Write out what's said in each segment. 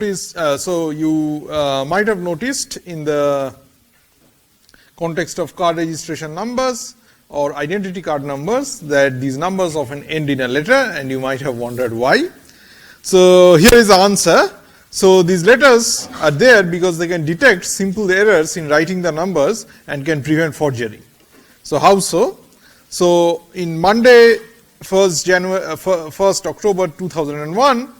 So you might have noticed in the context of card registration numbers or identity card numbers that these numbers often end in a letter, and you might have wondered why. So here is the answer. So these letters are there because they can detect simple errors in writing the numbers and can prevent forgery. So how so? So in Monday 1st October 2001,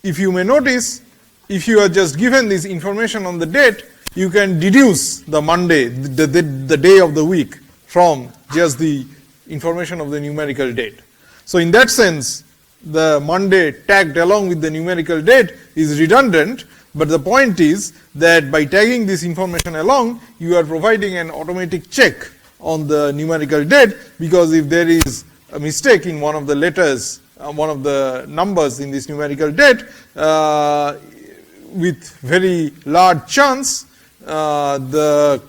if you may notice, if you are just given this information on the date, you can deduce the Monday, the day of the week, from just the information of the numerical date. So in that sense, the Monday tagged along with the numerical date is redundant, but the point is that by tagging this information along, you are providing an automatic check on the numerical date, because if there is a mistake in one of the letters, one of the numbers in this numerical date, with very large chance, the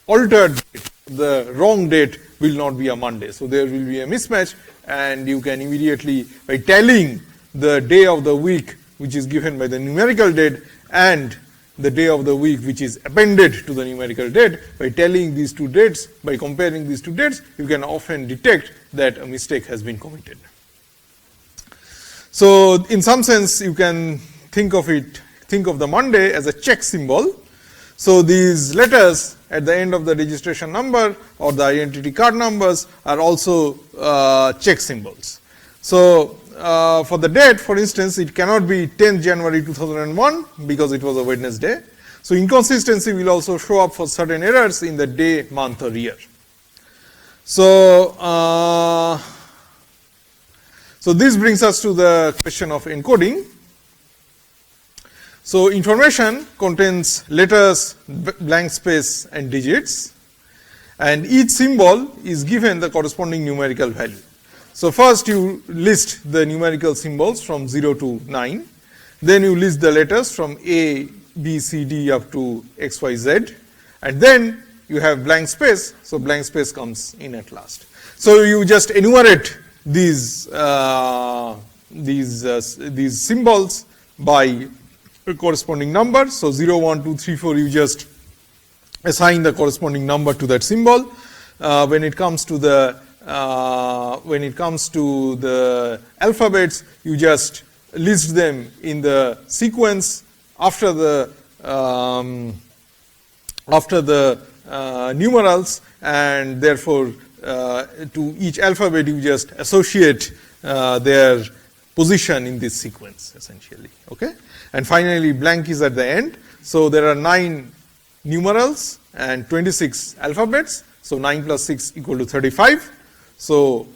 altered date, the wrong date will not be a Monday. So there will be a mismatch, and you can immediately, by tallying the day of the week which is given by the numerical date and the day of the week which is appended to the numerical date, by tallying these two dates, by comparing these two dates, you can often detect that a mistake has been committed. So in some sense, you can think of the Monday as a check symbol. So these letters at the end of the registration number or the identity card numbers are also check symbols. So for the date, for instance, it cannot be 10th January 2001 because it was a Wednesday. So inconsistency will also show up for certain errors in the day, month, or year. So this brings us to the question of encoding. So information contains letters, blank space, and digits, and each symbol is given the corresponding numerical value. So first you list the numerical symbols from 0 to 9, then you list the letters from A, B, C, D up to X, Y, Z, and then you have blank space, so blank space comes in at last. So you just enumerate these symbols by corresponding number. So 0, 1, 2, 3, 4, you just assign the corresponding number to that symbol. When it comes to the alphabets, you just list them in the sequence after the numerals, and therefore to each alphabet you just associate their position in this sequence, essentially. Okay. And finally, blank is at the end. So there are 9 numerals and 26 alphabets. So 9 plus 6 equal to 35. So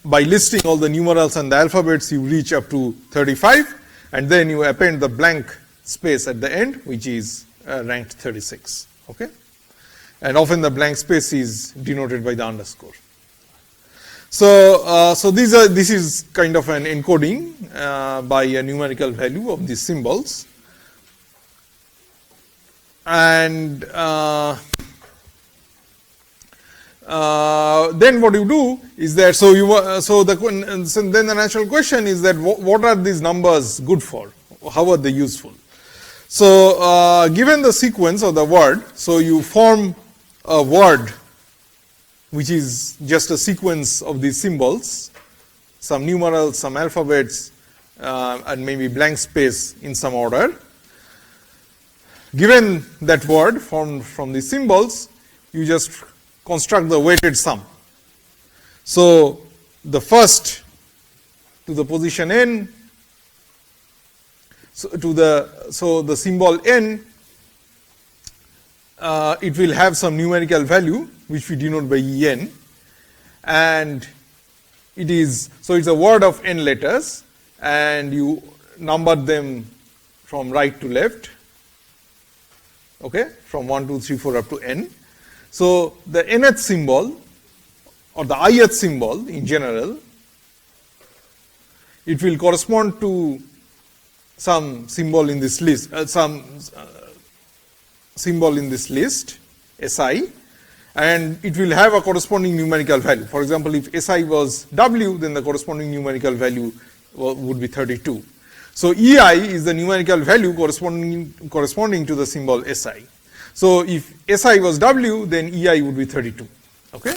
by listing all the numerals and the alphabets, you reach up to 35, and then you append the blank space at the end, which is ranked 36. Okay. And often the blank space is denoted by the underscore. So this is kind of an encoding by a numerical value of these symbols, and then what you do is that then the natural question is that what are these numbers good for? How are they useful? So given the sequence of the word, so you form a word which is just a sequence of these symbols, some numerals, some alphabets, and maybe blank space in some order. Given that word formed from these symbols, you just construct the weighted sum. So the first to the position n, so the symbol n, it will have some numerical value which we denote by en, and it's a word of n letters, and you number them from right to left, okay, from 1, 2, 3, 4 up to n. So the nth symbol or the ith symbol in general, it will correspond to some symbol in this list, symbol in this list, Si, and it will have a corresponding numerical value. For example, if Si was W, then the corresponding numerical value would be 32. So EI is the numerical value corresponding to the symbol SI. So if SI was W, then EI would be 32. Okay?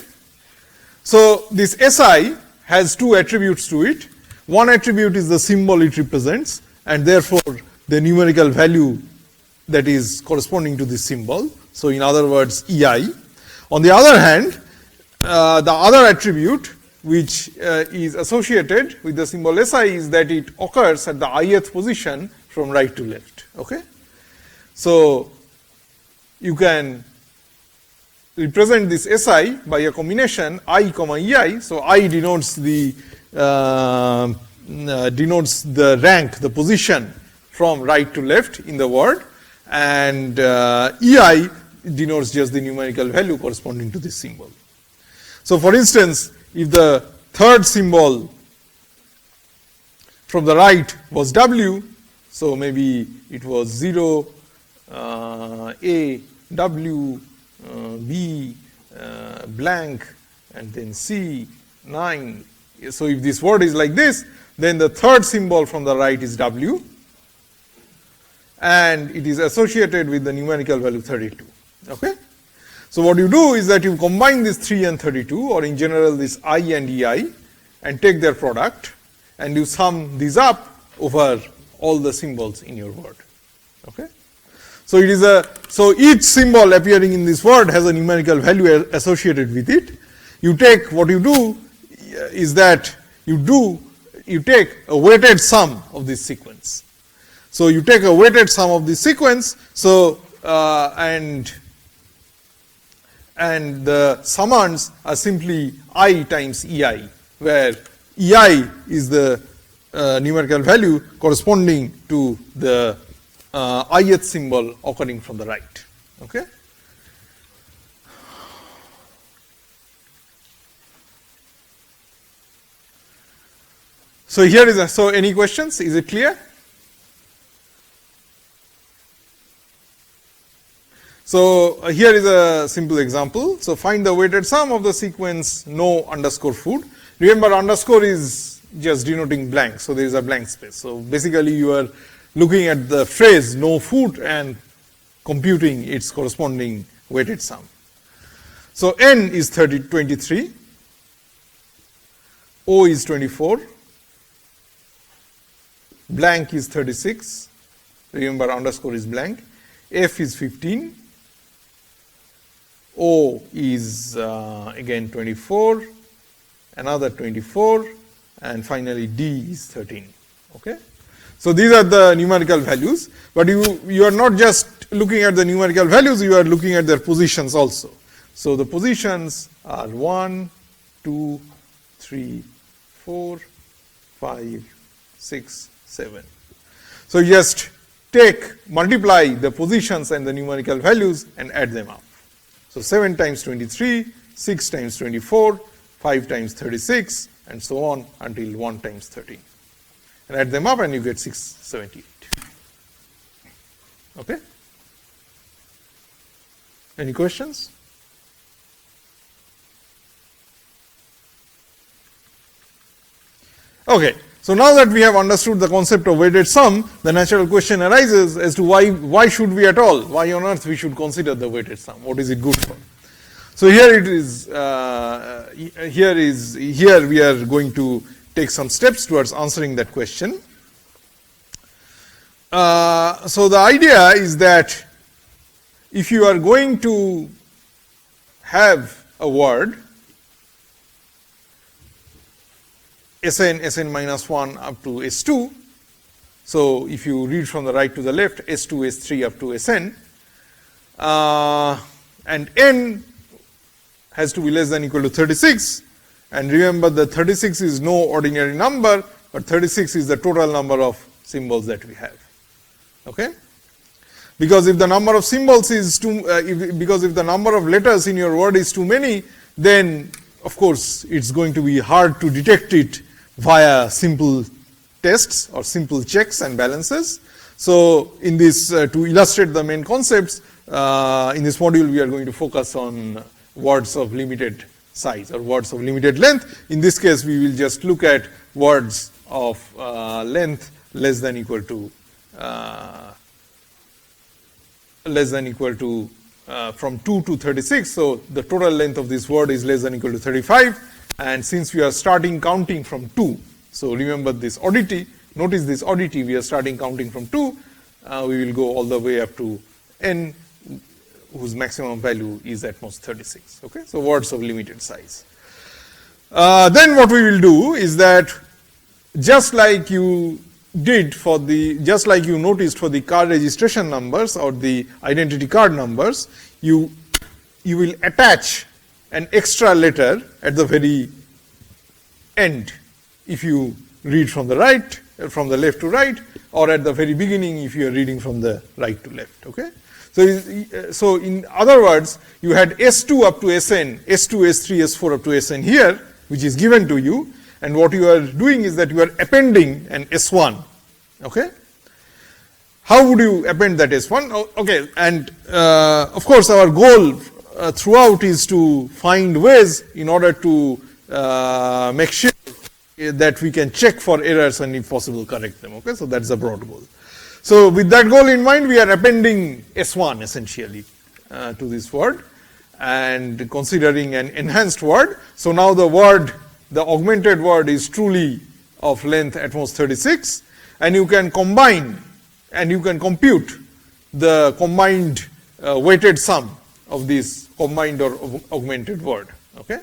So this SI has two attributes to it. One attribute is the symbol it represents, and therefore the numerical value that is corresponding to this symbol. So in other words, EI. On the other hand, the other attribute which is associated with the symbol SI is that it occurs at the ith position from right to left. Okay? So you can represent this SI by a combination I comma EI. So I denotes the rank, the position from right to left in the word, and EI denotes just the numerical value corresponding to this symbol. So for instance, if the third symbol from the right was W, so maybe it was 0, A, W, B, blank, and then C, 9. So if this word is like this, then the third symbol from the right is W, and it is associated with the numerical value 32. Okay? So what you do is that you combine this 3 and 32, or in general this I and EI, and take their product, and you sum these up over all the symbols in your word. Okay? So it is so each symbol appearing in this word has a numerical value associated with it. You take, what you do is that you take a weighted sum of this sequence. So you take a weighted sum of this sequence, so and the summands are simply I times EI, where EI is the numerical value corresponding to the ith symbol occurring from the right. Okay? So here is so any questions? Is it clear? So here is a simple example. So find the weighted sum of the sequence no underscore food. Remember, underscore is just denoting blank, so there is a blank space. So basically you are looking at the phrase no food and computing its corresponding weighted sum. So N is 23, O is 24, blank is 36, remember underscore is blank, F is 15, O is again 24, another 24, and finally D is 13. Okay? So these are the numerical values, but you are not just looking at the numerical values, you are looking at their positions also. So the positions are 1, 2, 3, 4, 5, 6, 7. So you just multiply the positions and the numerical values and add them up. So 7 times 23, 6 times 24, 5 times 36, and so on until 1 times 13. And add them up and you get 678. Okay? Any questions? Okay. So now that we have understood the concept of weighted sum, the natural question arises as to why should we at all? Why on earth we should consider the weighted sum? What is it good for? So here it is. Here we are going to take some steps towards answering that question. So the idea is that if you are going to have a word Sn minus 1 up to S2. So if you read from the right to the left, S2, S3 up to Sn, and n has to be less than or equal to 36. And remember, the 36 is no ordinary number, but 36 is the total number of symbols that we have. Okay? Because if the number of symbols is because if the number of letters in your word is too many, then of course it's going to be hard to detect it via simple tests or simple checks and balances. So in this, to illustrate the main concepts, in this module we are going to focus on words of limited size or words of limited length. In this case, we will just look at words of length less than equal to from 2 to 36. So the total length of this word is less than equal to 35. And since we are starting counting from 2, so remember this oddity, notice this oddity, we are starting counting from 2, we will go all the way up to n, whose maximum value is at most 36. Okay, so words of limited size. Then what we will do is that just like you did for the, just like you noticed for the card registration numbers or the identity card numbers, you will attach an extra letter at the very end if you read from the right, from the left to right, or at the very beginning if you are reading from the right to left. Okay. So in other words, you had S2 up to Sn, S2, S3, S4 up to Sn here, which is given to you, and what you are doing is that you are appending an S1. Okay. How would you append that S1? Okay, and of course our goal throughout is to find ways in order to make sure that we can check for errors and if possible correct them. Okay, so that's the broad goal. So with that goal in mind, we are appending S1 essentially to this word and considering an enhanced word. So now the word, the augmented word is truly of length at most 36, and you can combine and you can compute the combined weighted sum of this combined or augmented word. Okay,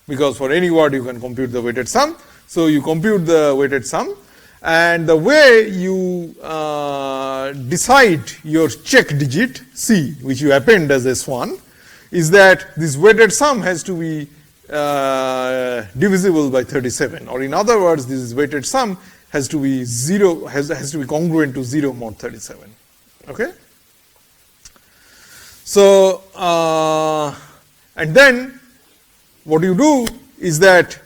because for any word you can compute the weighted sum. So you compute the weighted sum, and the way you decide your check digit C, which you append as S1, is that this weighted sum has to be divisible by 37, or in other words, this weighted sum has to be 0, has to be congruent to 0 mod 37. Okay. So and then what you do is that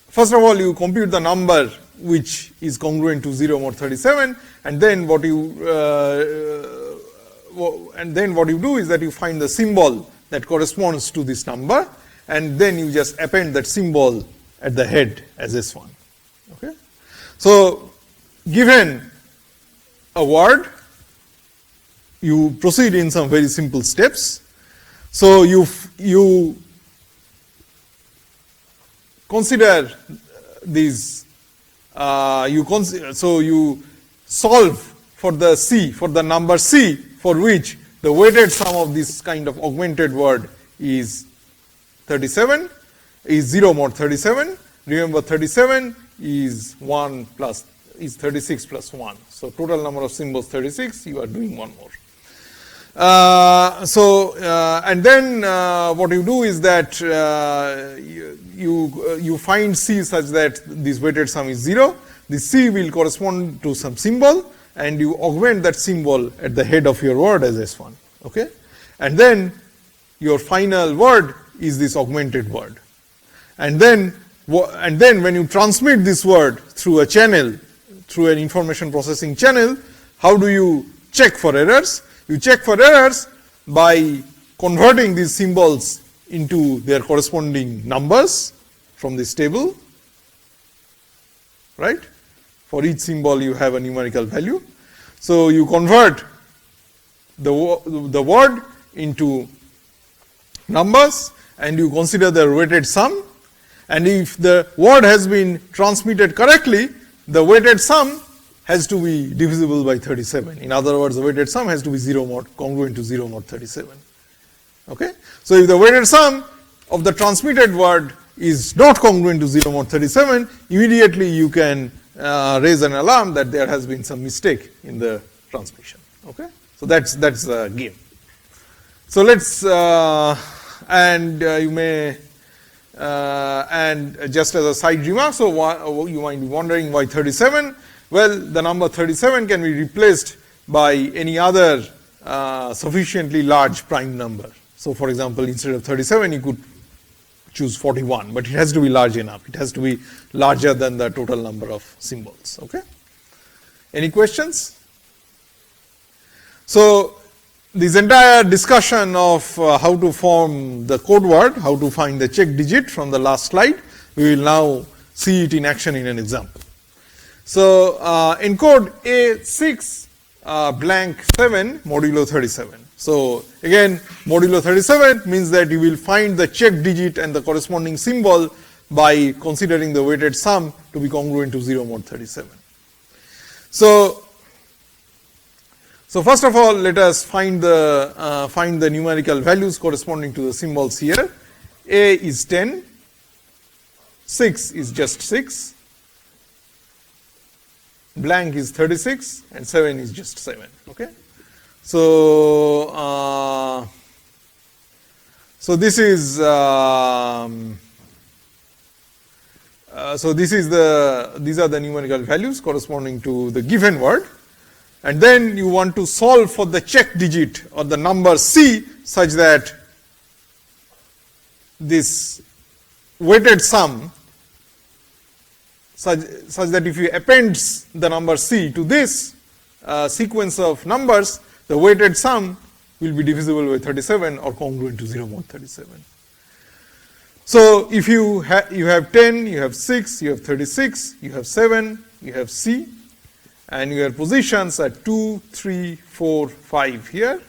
first of all you compute the number which is congruent to 0 mod 37, and then what you do is that you find the symbol that corresponds to this number, and then you just append that symbol at the head as S1. Okay. So given a word, you proceed in some very simple steps. So you consider these. So you solve for the C, for the number C, for which the weighted sum of this kind of augmented word is 37, is 0 mod 37. Remember, 37 is 1 plus, is 36 plus 1. So total number of symbols 36, you are doing one more. And then what you do is that you find C such that this weighted sum is 0. The C will correspond to some symbol, and you augment that symbol at the head of your word as S1. Okay, and then your final word is this augmented word, and then when you transmit this word through a channel, through an information processing channel, how do you check for errors? You check for errors by converting these symbols into their corresponding numbers from this table, right? For each symbol you have a numerical value. So you convert the word into numbers, and you consider the weighted sum, and if the word has been transmitted correctly, the weighted sum has to be divisible by 37. In other words, the weighted sum has to be 0 mod, congruent to 0 mod 37. Okay? So if the weighted sum of the transmitted word is not congruent to 0 mod 37, immediately you can raise an alarm that there has been some mistake in the transmission. Okay? So that's the game. So let's you may and just as a side remark, so you might be wondering why 37. Well, the number 37 can be replaced by any other sufficiently large prime number. So for example, instead of 37, you could choose 41, but it has to be large enough. It has to be larger than the total number of symbols. Okay? Any questions? So this entire discussion of how to form the code word, how to find the check digit from the last slide, we will now see it in action in an example. So encode A6 blank 7 modulo 37. So again, modulo 37 means that you will find the check digit and the corresponding symbol by considering the weighted sum to be congruent to 0 mod 37. So first of all, let us find the numerical values corresponding to the symbols here. A is 10, 6 is just 6, blank is 36, and 7 is just 7. Okay. So this is these are the numerical values corresponding to the given word, and then you want to solve for the check digit or the number C such that this weighted sum such that if you append the number C to this sequence of numbers, the weighted sum will be divisible by 37 or congruent to 0 mod 37. So if you have 10, you have 6, you have 36, you have 7, you have C, and your positions are 2, 3, 4, 5 here.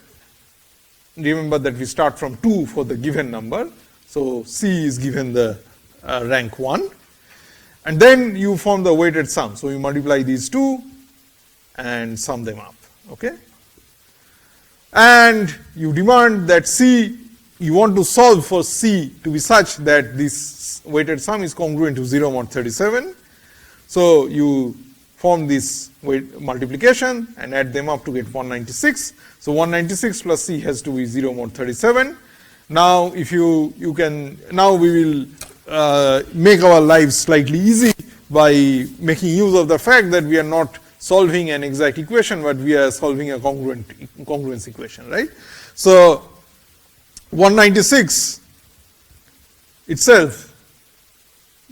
Remember that we start from 2 for the given number. So C is given the rank 1. And then you form the weighted sum. So you multiply these two and sum them up. Okay? And you demand that C, you want to solve for C to be such that this weighted sum is congruent to 0 mod 37. So you form this multiplication and add them up to get 196. So 196 plus C has to be 0 mod 37. Now if you can, now we will make our lives slightly easy by making use of the fact that we are not solving an exact equation, but we are solving a congruence equation, right? So 196 itself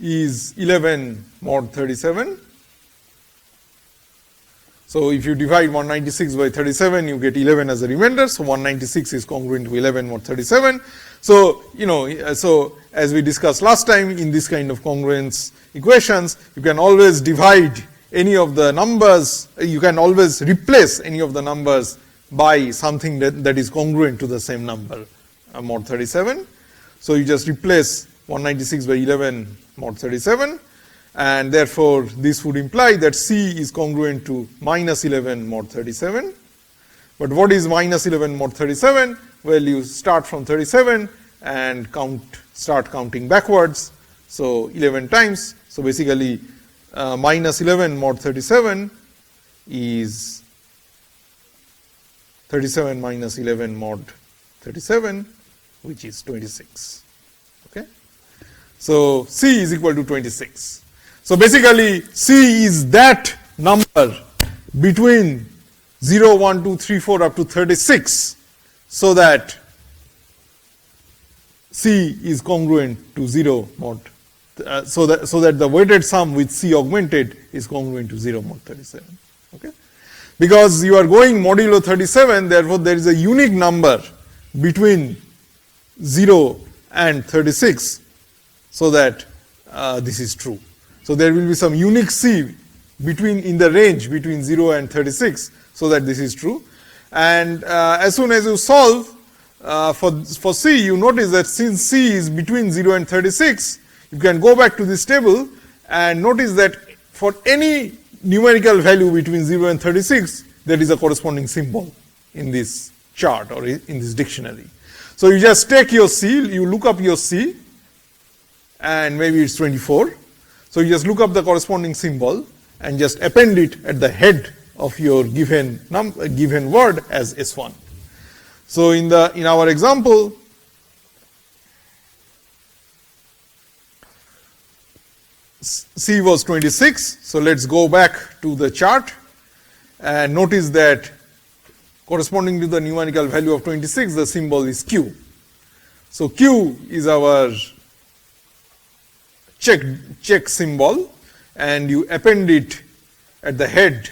is 11 mod 37. So if you divide 196 by 37, you get 11 as a remainder. So 196 is congruent to 11 mod 37. So, so as we discussed last time, in this kind of congruence equations, you can always divide any of the numbers, you can always replace any of the numbers by something that is congruent to the same number, mod 37. So you just replace 196 by 11 mod 37, and therefore this would imply that C is congruent to minus 11 mod 37. But what is minus 11 mod 37? Well, you start from 37 and start counting backwards. So 11 times. So basically minus 11 mod 37 is 37 minus 11 mod 37, which is 26. Okay. So C is equal to 26. So basically C is that number between 0, 1, 2, 3, 4 up to 36, so that C is congruent to 0 mod, so that the weighted sum with C augmented is congruent to 0 mod 37. Okay? Because you are going modulo 37, therefore there is a unique number between 0 and 36, so that this is true. So there will be some unique C in the range between 0 and 36, so that this is true. And as soon as you solve for C, you notice that since C is between 0 and 36, you can go back to this table and notice that for any numerical value between 0 and 36, there is a corresponding symbol in this chart or in this dictionary. So you just take your C, you look up your C, and maybe it's 24. So you just look up the corresponding symbol and just append it at the head of your given word as S1. So in our example, C was 26. So let's go back to the chart and notice that corresponding to the numerical value of 26, the symbol is Q. So Q is our check symbol, and you append it at the head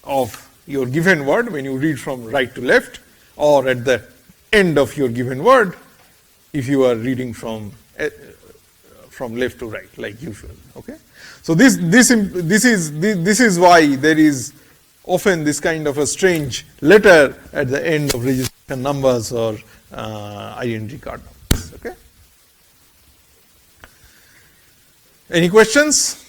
of your given word when you read from right to left, or at the end of your given word if you are reading from from left to right like usual. Okay, so this is why there is often this kind of a strange letter at the end of registration numbers or identity card numbers. Okay. Any questions?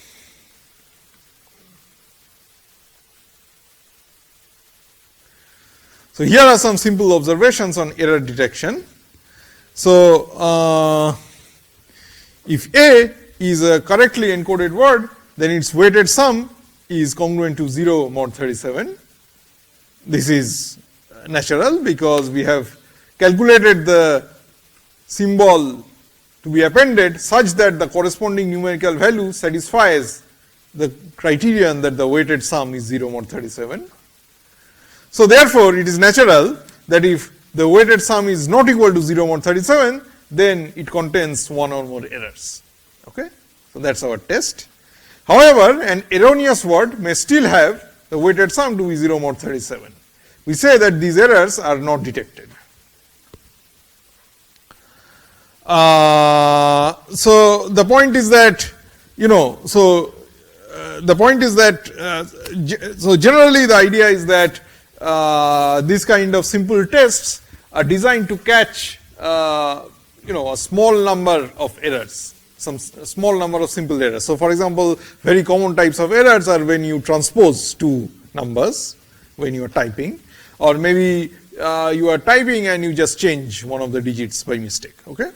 So here are some simple observations on error detection. So if A is a correctly encoded word, then its weighted sum is congruent to 0 mod 37. This is natural because we have calculated the symbol to be appended such that the corresponding numerical value satisfies the criterion that the weighted sum is 0 mod 37. So therefore, it is natural that if the weighted sum is not equal to 0 mod 37, then it contains one or more errors. Okay? So that's our test. However, an erroneous word may still have the weighted sum to be 0 mod 37. We say that these errors are not detected. So the point is that, so generally the idea is that this kind of simple tests are designed to catch a small number of errors, some small number of simple errors. So for example, very common types of errors are when you transpose two numbers when you are typing, or maybe you are typing and you just change one of the digits by mistake, okay,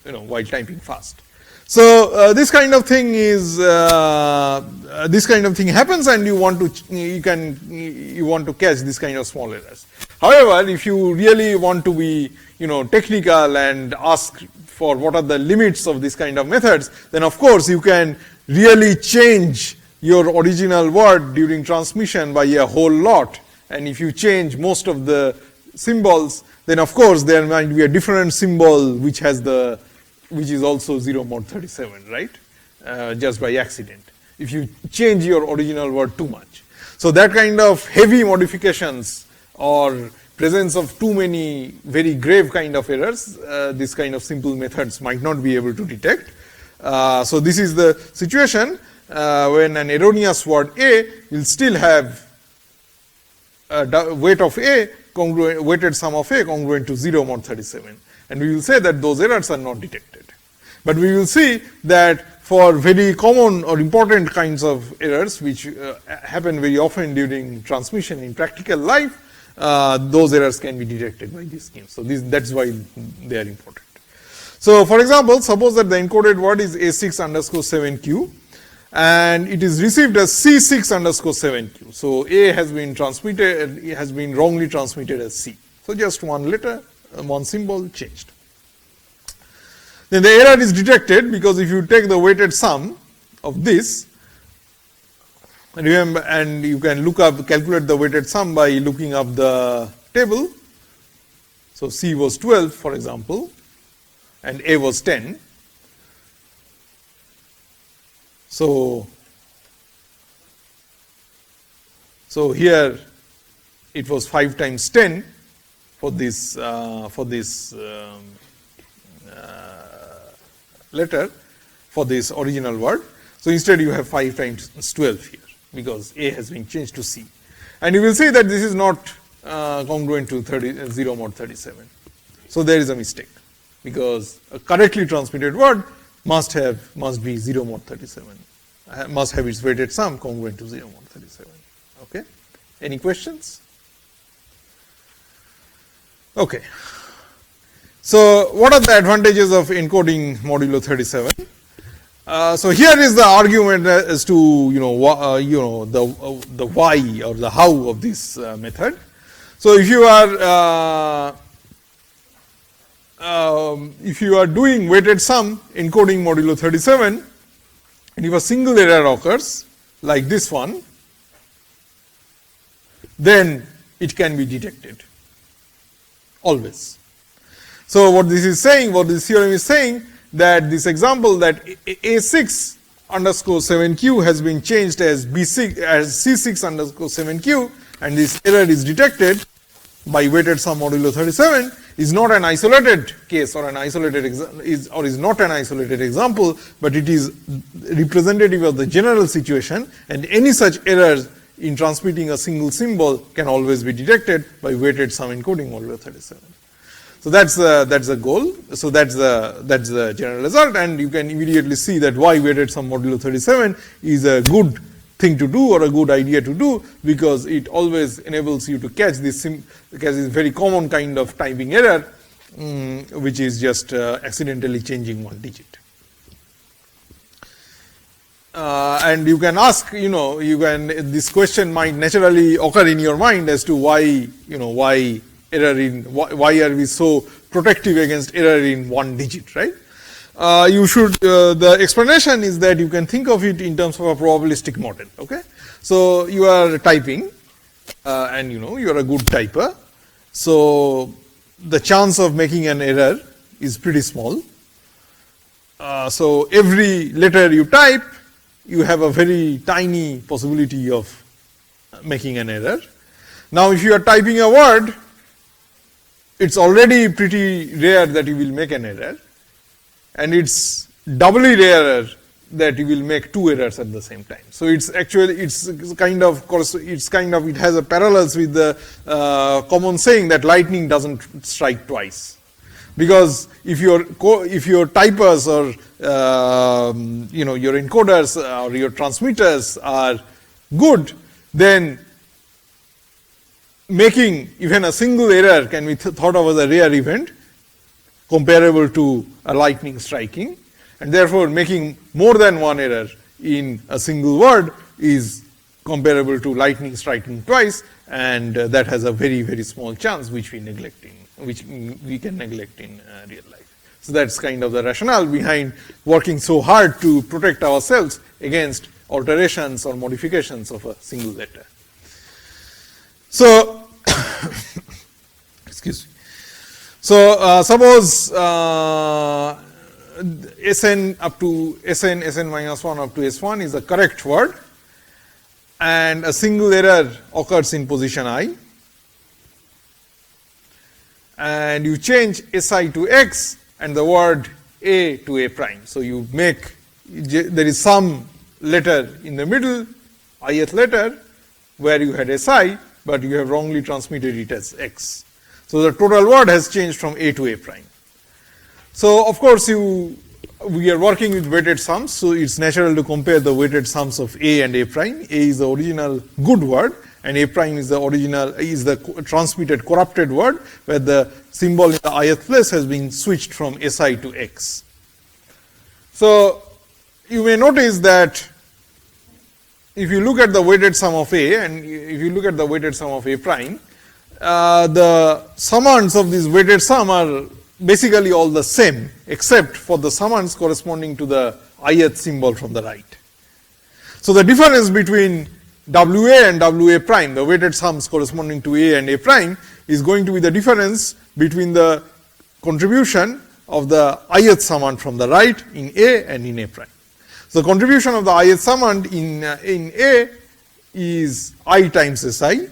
while typing fast. So this kind of thing is happens, and you want to catch this kind of small errors. However, if you really want to be technical and ask for what are the limits of this kind of methods, then of course you can really change your original word during transmission by a whole lot. And if you change most of the symbols, then of course there might be a different symbol which is also 0 mod 37, right? Just by accident, if you change your original word too much. So that kind of heavy modifications or presence of too many very grave kind of errors, this kind of simple methods might not be able to detect. So this is the situation when an erroneous word A will still have weight of A, weighted sum of A congruent to 0 mod 37. And we will say that those errors are not detected. But we will see that for very common or important kinds of errors which happen very often during transmission in practical life, those errors can be detected by this scheme. So that's why they are important. So for example, suppose that the encoded word is A6_7Q and it is received as C6_7Q. So A has been transmitted, it has been wrongly transmitted as C. So just one letter, one symbol changed. Then the error is detected because if you take the weighted sum of this, remember, and you can calculate the weighted sum by looking up the table. So C was 12, for example, and A was 10. So here it was 5 times 10 for this letter, for this original word. So instead you have 5 times 12 here because A has been changed to C. And you will see that this is not congruent to 0 mod 37. So there is a mistake because a correctly transmitted word must be 0 mod 37, must have its weighted sum congruent to 0 mod 37. Okay. Any questions? Okay. So what are the advantages of encoding modulo 37? So here is the argument as to the why or the how of this method. So if you are doing weighted sum encoding modulo 37, and if a single error occurs like this one, then it can be detected always. So what this is saying, what this theorem is saying, that this example that A6_7Q has been changed as C6_7Q, and this error is detected by weighted sum modulo 37, is not an isolated case or an isolated is not an isolated example, but it is representative of the general situation, and any such errors in transmitting a single symbol can always be detected by weighted sum encoding modulo 37. So that's the goal. So that's the general result, and you can immediately see that why weighted sum modulo 37 is a good thing to do or a good idea to do, because it always enables you to catch this very common kind of typing error, which is just accidentally changing one digit. And you can ask, this question might naturally occur in your mind as to why are we so protective against error in one digit, right? The explanation is that you can think of it in terms of a probabilistic model, okay? So you are typing, and you are a good typer, so the chance of making an error is pretty small. So every letter you type, you have a very tiny possibility of making an error. Now if you are typing a word, it's already pretty rare that you will make an error, and it's doubly rarer that you will make two errors at the same time. So it has a parallels with the common saying that lightning doesn't strike twice. Because if your typers or your encoders or your transmitters are good, then making even a single error can be thought of as a rare event comparable to a lightning striking, and therefore making more than one error in a single word is comparable to lightning striking twice, and that has a very, very small chance which we can neglect in real life. So that's kind of the rationale behind working so hard to protect ourselves against alterations or modifications of a single letter. So excuse me. So suppose Sn up to Sn minus 1 up to S1 is a correct word, and a single error occurs in position I, and you change Si to X and the word A to A prime. So you make, there is some letter in the middle, ith letter, where you had Si, but you have wrongly transmitted it as X. So the total word has changed from A to A prime. So of course we are working with weighted sums, so it's natural to compare the weighted sums of A and A prime. A is the original good word, and A prime is the transmitted corrupted word, where the symbol in the ith place has been switched from Si to X. So you may notice that if you look at the weighted sum of A and if you look at the weighted sum of A prime, the summands of this weighted sum are basically all the same, except for the summands corresponding to the ith symbol from the right. So the difference between WA and WA prime, the weighted sums corresponding to A and A prime, is going to be the difference between the contribution of the ith summand from the right in A and in A prime. So the contribution of the ith summand in A is I times Si,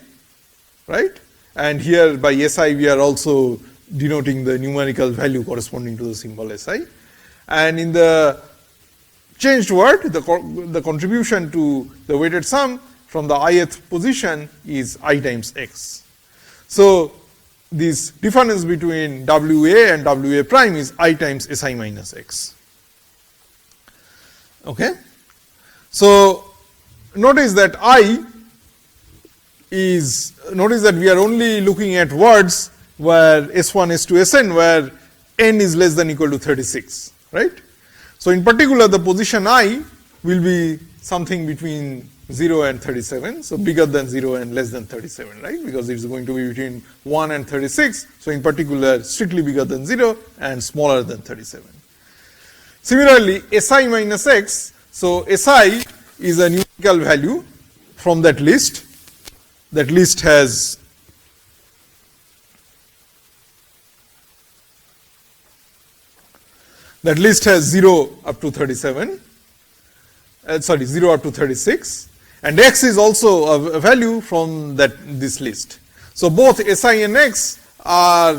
right? And here by Si we are also denoting the numerical value corresponding to the symbol Si. And in the changed word, the contribution to the weighted sum from the ith position is I times X. So this difference between WA and WA prime is I times Si minus X. Okay? So notice that notice that we are only looking at words where S1, S2, Sn, where n is less than or equal to 36, right? So in particular, the position I will be something between 0 and 37, so bigger than 0 and less than 37, right? Because it is going to be between 1 and 36, so in particular, strictly bigger than 0 and smaller than 37. Similarly, Si minus X, so Si is a numerical value from that list. That list has That list has 0 up to 37, 0 up to 36, and X is also a value from this list. So both Si and X are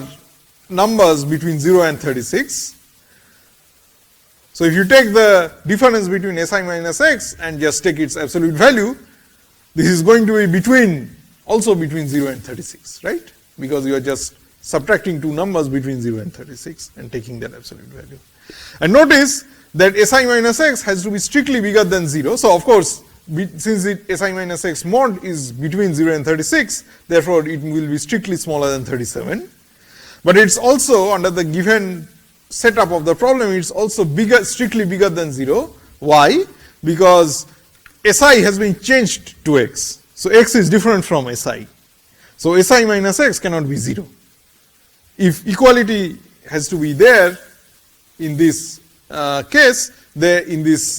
numbers between 0 and 36. So if you take the difference between Si minus x and just take its absolute value, this is going to be between, also between 0 and 36, right? Because you are just subtracting two numbers between 0 and 36 and taking that absolute value. And notice that Si minus x has to be strictly bigger than 0. So of course, since Si minus x mod is between 0 and 36, therefore it will be strictly smaller than 37. But it's also, under the given setup of the problem, it's also bigger, strictly bigger than 0. Why? Because Si has been changed to x. So x is different from Si. So Si minus x cannot be 0. If equality has to be there in this case, in this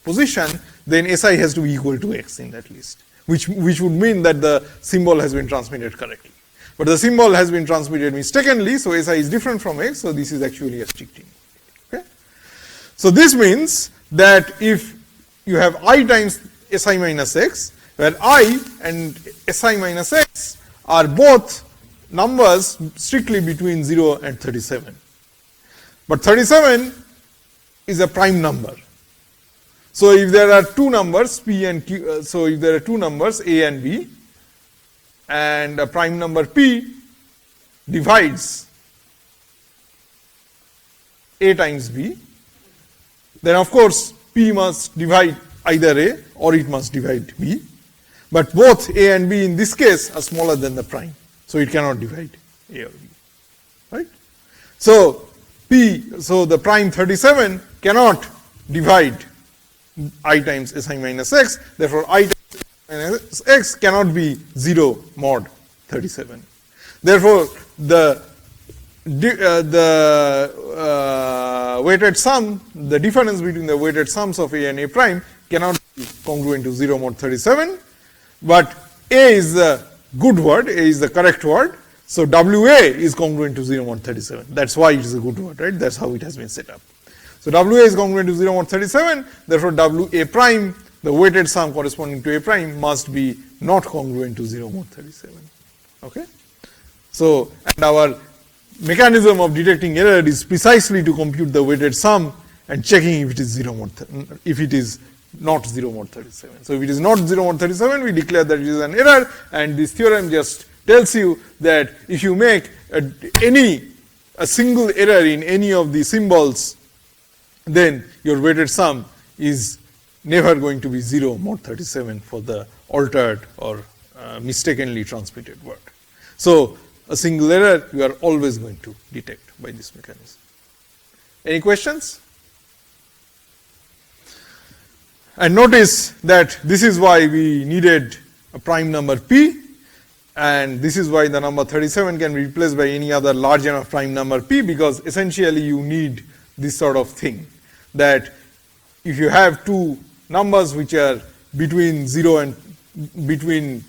position, then Si has to be equal to x in that list, which would mean that the symbol has been transmitted correctly. But the symbol has been transmitted mistakenly, so Si is different from x, so this is actually a strict inequality. Okay? So this means that if you have I times Si minus x, where I and Si minus x are both numbers strictly between 0 and 37. But 37 is a prime number. So if there are two numbers P and Q, so if there are two numbers A and B, and a prime number P divides A times B, then of course P must divide either A or it must divide B. But both A and B in this case are smaller than the prime, so it cannot divide A or B, right? So so the prime 37 cannot divide I times Si minus x, therefore I times minus x cannot be 0 mod 37. Therefore, the weighted sum, the difference between the weighted sums of A and A prime cannot be congruent to 0 mod 37, but A is the good word, A is the correct word, so WA is congruent to 0 mod 37. That's why it is a good word, right? That's how it has been set up. So WA is congruent to 0 mod 37, therefore WA prime, the weighted sum corresponding to A prime, must be not congruent to 0 mod 37. Okay? So, and our mechanism of detecting error is precisely to compute the weighted sum and checking if it is 0 mod, if it is not 0 mod 37. So if it is not 0 mod 37, we declare that it is an error, and this theorem just tells you that if you make a single error in any of the symbols, then your weighted sum is never going to be 0 mod 37 for the altered or mistakenly transmitted word. So a single error you are always going to detect by this mechanism. Any questions? And notice that this is why we needed a prime number P, and this is why the number 37 can be replaced by any other large enough prime number P, because essentially you need this sort of thing, that if you have two numbers which are between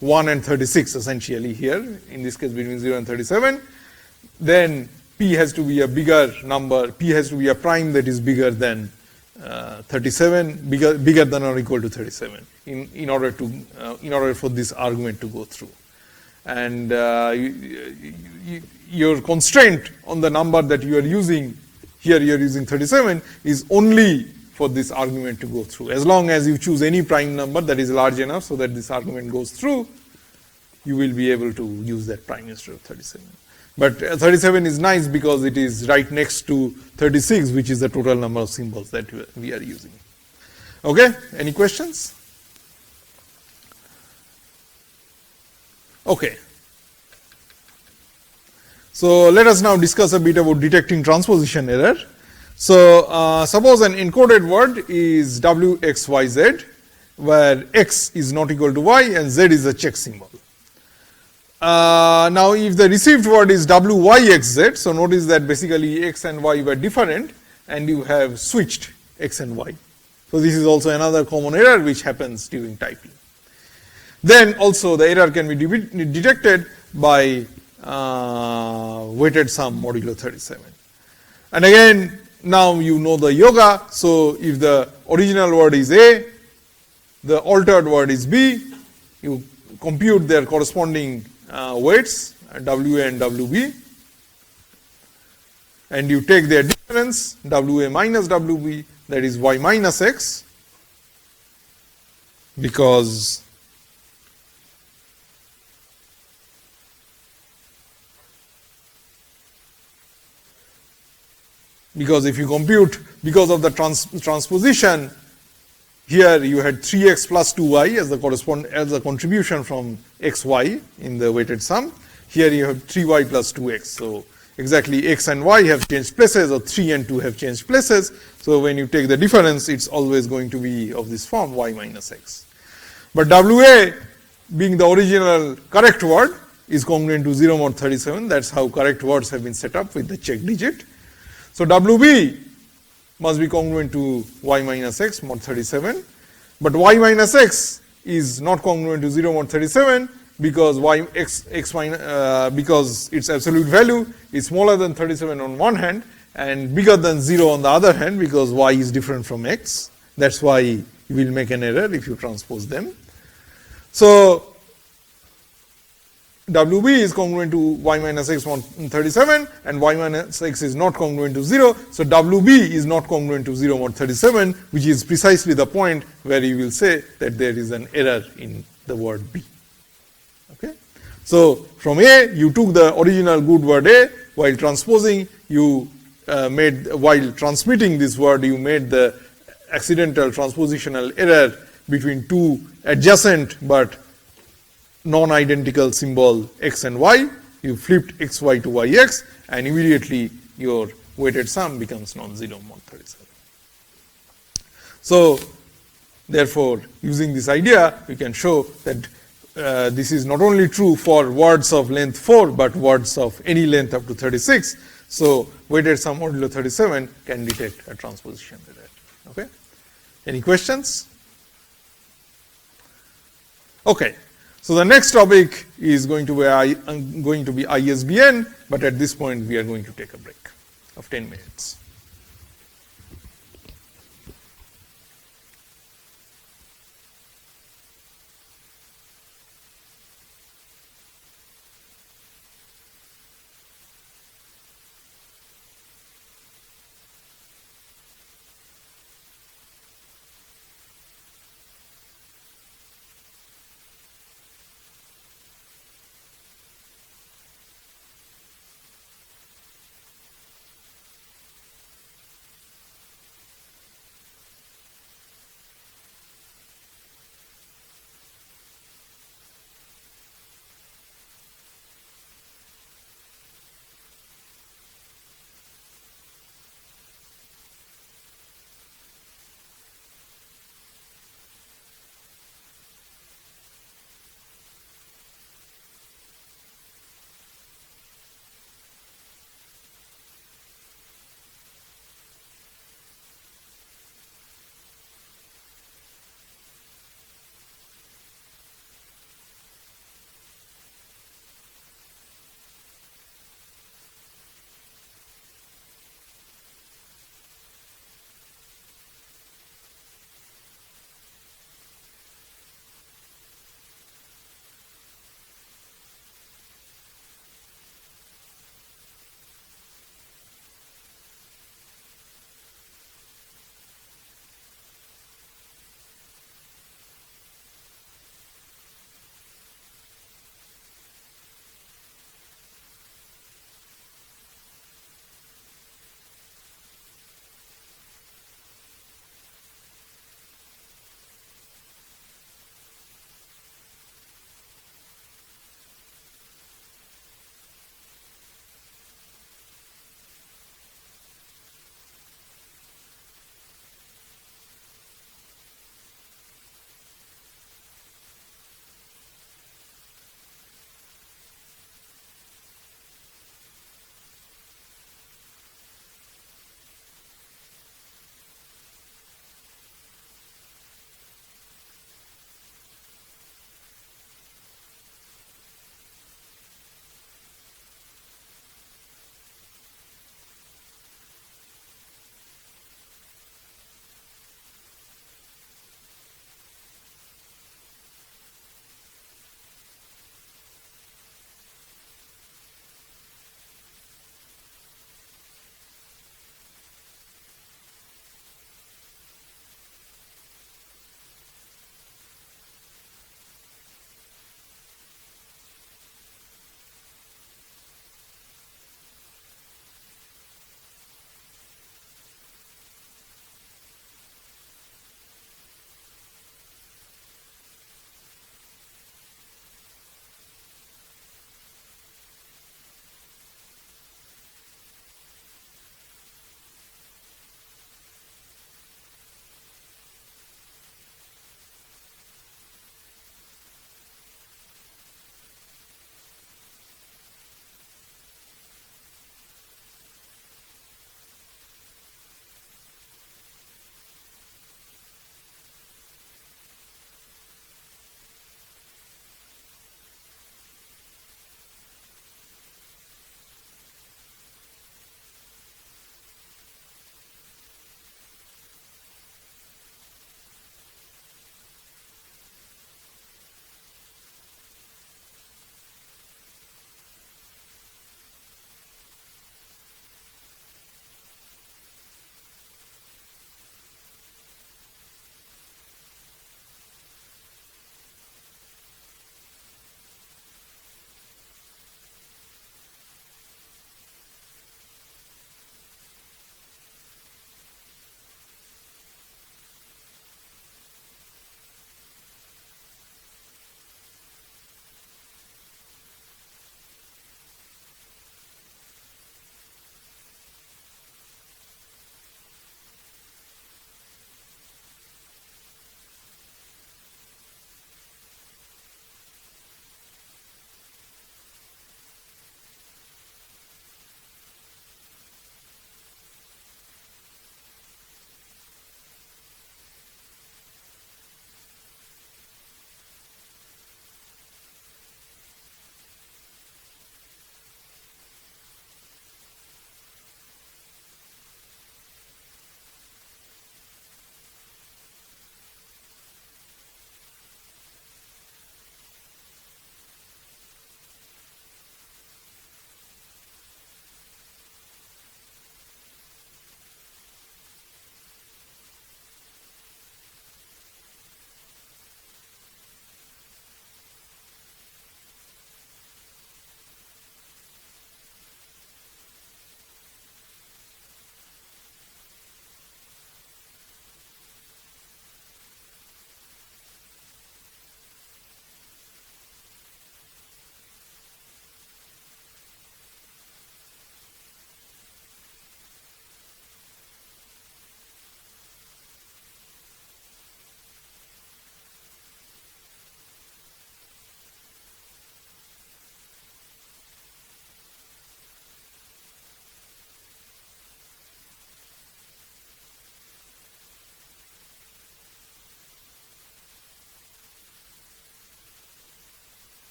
1 and 36 essentially here, in this case between 0 and 37, then P has to be a bigger number, P has to be a prime that is bigger than 37, bigger than or equal to 37 in order for this argument to go through. And your constraint on the number that you are using, here you are using 37, is only for this argument to go through. As long as you choose any prime number that is large enough so that this argument goes through, you will be able to use that prime instead of 37. But 37 is nice because it is right next to 36, which is the total number of symbols that we are using. Okay, any questions? Okay. So let us now discuss a bit about detecting transposition error. So suppose an encoded word is WXYZ, where X is not equal to Y and Z is a check symbol. Now if the received word is WYXZ, so notice that basically X and Y were different and you have switched X and Y. So this is also another common error which happens during typing. Then also the error can be detected by weighted sum modulo 37. And again, now you know the yoga, so if the original word is A, the altered word is B, you compute their corresponding weights, WA and WB, and you take their difference, WA minus WB, that is y minus x, because if you compute, because of the transposition, here you had 3x plus 2y as the contribution from xy in the weighted sum. Here you have 3y plus 2x. So exactly x and y have changed places, or 3 and 2 have changed places. So when you take the difference, it's always going to be of this form, y minus x. But WA, being the original correct word, is congruent to 0 mod 37. That's how correct words have been set up with the check digit. So WB must be congruent to y minus x mod 37, but y minus x is not congruent to 0 mod 37 because because its absolute value is smaller than 37 on one hand and bigger than 0 on the other hand, because y is different from x. That's why you will make an error if you transpose them. So WB is congruent to y minus x mod 37, and y minus x is not congruent to 0. So WB is not congruent to 0 mod 37, which is precisely the point where you will say that there is an error in the word B. Okay? So from A, you took the original good word A, while transposing, you while transmitting this word, you made the accidental transpositional error between two adjacent but non-identical symbol x and y. You flipped xy to yx, and immediately your weighted sum becomes non-zero mod 37. So therefore, using this idea, we can show that this is not only true for words of length 4, but words of any length up to 36. So weighted sum modulo 37 can detect a transposition error. Okay? Any questions? Okay. So the next topic is going to be Isbn, but at this point we are going to take a break of 10 minutes.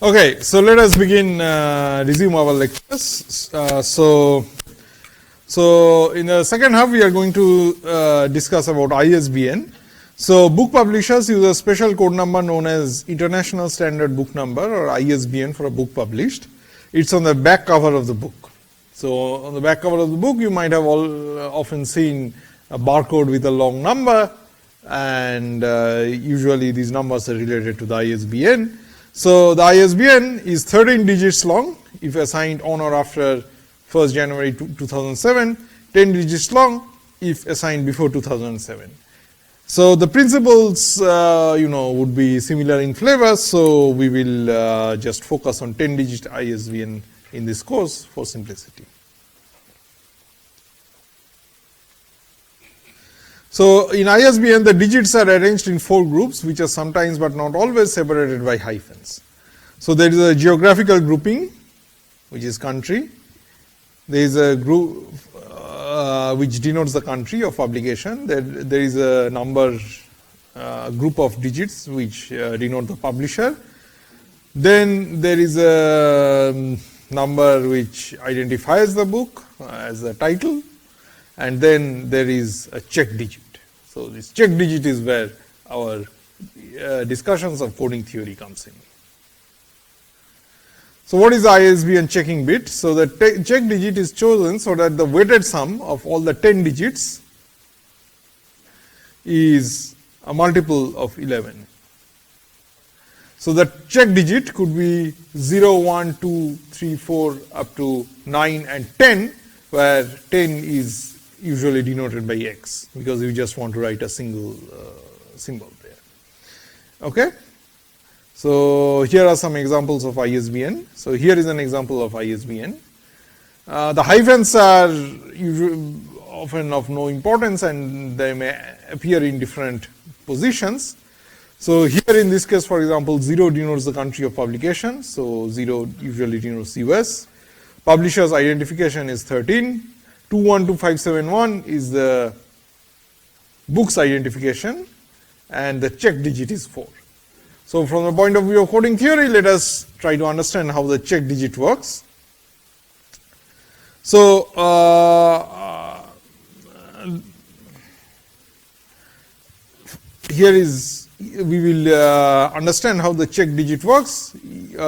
Okay, so let us begin, resume our lectures. So in the second half, we are going to discuss about ISBN. So book publishers use a special code number known as International Standard Book Number, or ISBN, for a book published. It's on the back cover of the book. So on the back cover of the book, you might have often seen a barcode with a long number, and usually these numbers are related to the ISBN. So the ISBN is 13 digits long if assigned on or after 1st January 2007, 10 digits long if assigned before 2007. So the principles would be similar in flavor, so we will just focus on 10 digit ISBN in this course for simplicity. So in ISBN, the digits are arranged in 4 groups, which are sometimes but not always separated by hyphens. So there is a geographical grouping, which is country. There is a group which denotes the country of publication. There is a number group of digits which denote the publisher. Then there is a number which identifies the book as the title, and then there is a check digit. So this check digit is where our discussions of coding theory comes in. So what is the ISBN checking bit? So the check digit is chosen so that the weighted sum of all the 10 digits is a multiple of 11. So the check digit could be 0, 1, 2, 3, 4 up to 9 and 10, where 10 is usually denoted by X, because you just want to write a single symbol there. Okay? So here are some examples of ISBN. So here is an example of ISBN. The hyphens are usually often of no importance, and they may appear in different positions. So here in this case, for example, 0 denotes the country of publication. So 0 usually denotes US. Publisher's identification is 13. 212571 is the book's identification, and the check digit is 4. So from the point of view of coding theory, let us try to understand how the check digit works. So here is, we will understand how the check digit works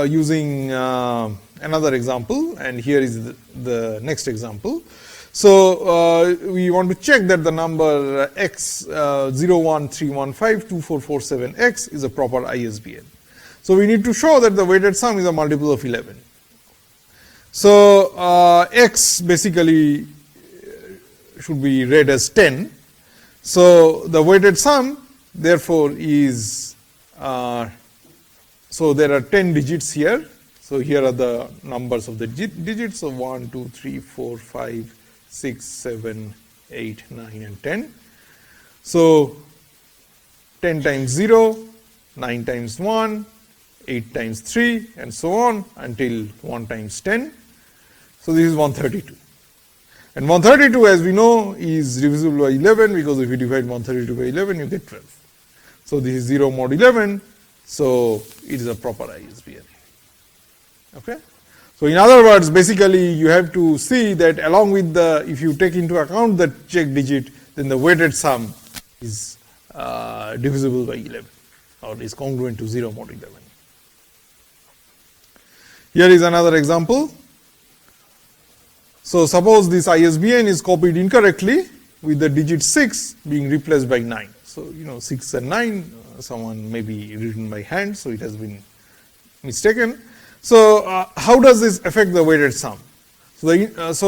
using another example, and here is the next example. So we want to check that the number X 013152447X is a proper ISBN. So we need to show that the weighted sum is a multiple of 11. So X basically should be read as 10. So the weighted sum therefore is, so there are 10 digits here. So here are the numbers of the digits. So 1, 2, 3, 4, 5, 6, 7, 8, 9 and 10. So 10 times 0, 9 times 1, 8 times 3 and so on until 1 times 10. So this is 132. And 132, as we know, is divisible by 11, because if you divide 132 by 11, you get 12. So this is 0 mod 11, so it is a proper ISBN. Okay? So in other words, basically you have to see that along with the, if you take into account the check digit, then the weighted sum is divisible by 11, or is congruent to 0 mod 11. Here is another example. So suppose this ISBN is copied incorrectly with the digit 6 being replaced by 9. So 6 and 9, someone may be written by hand, so it has been mistaken. So how does this affect the weighted sum? So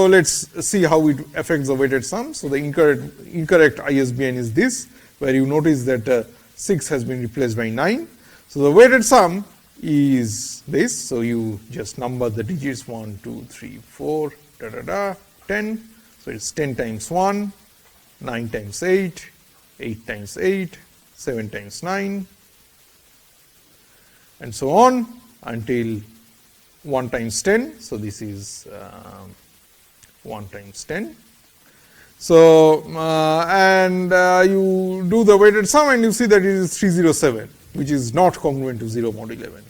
let's see how it affects the weighted sum. So the incorrect ISBN is this, where you notice that 6 has been replaced by 9. So the weighted sum is this. So you just number the digits 1, 2, 3, 4, 10. So it's 10 times 1, 9 times 8, 8 times 8, 7 times 9, and so on until 1 times 10. So this is 1 times 10. So you do the weighted sum and you see that it is 307, which is not congruent to 0 mod 11.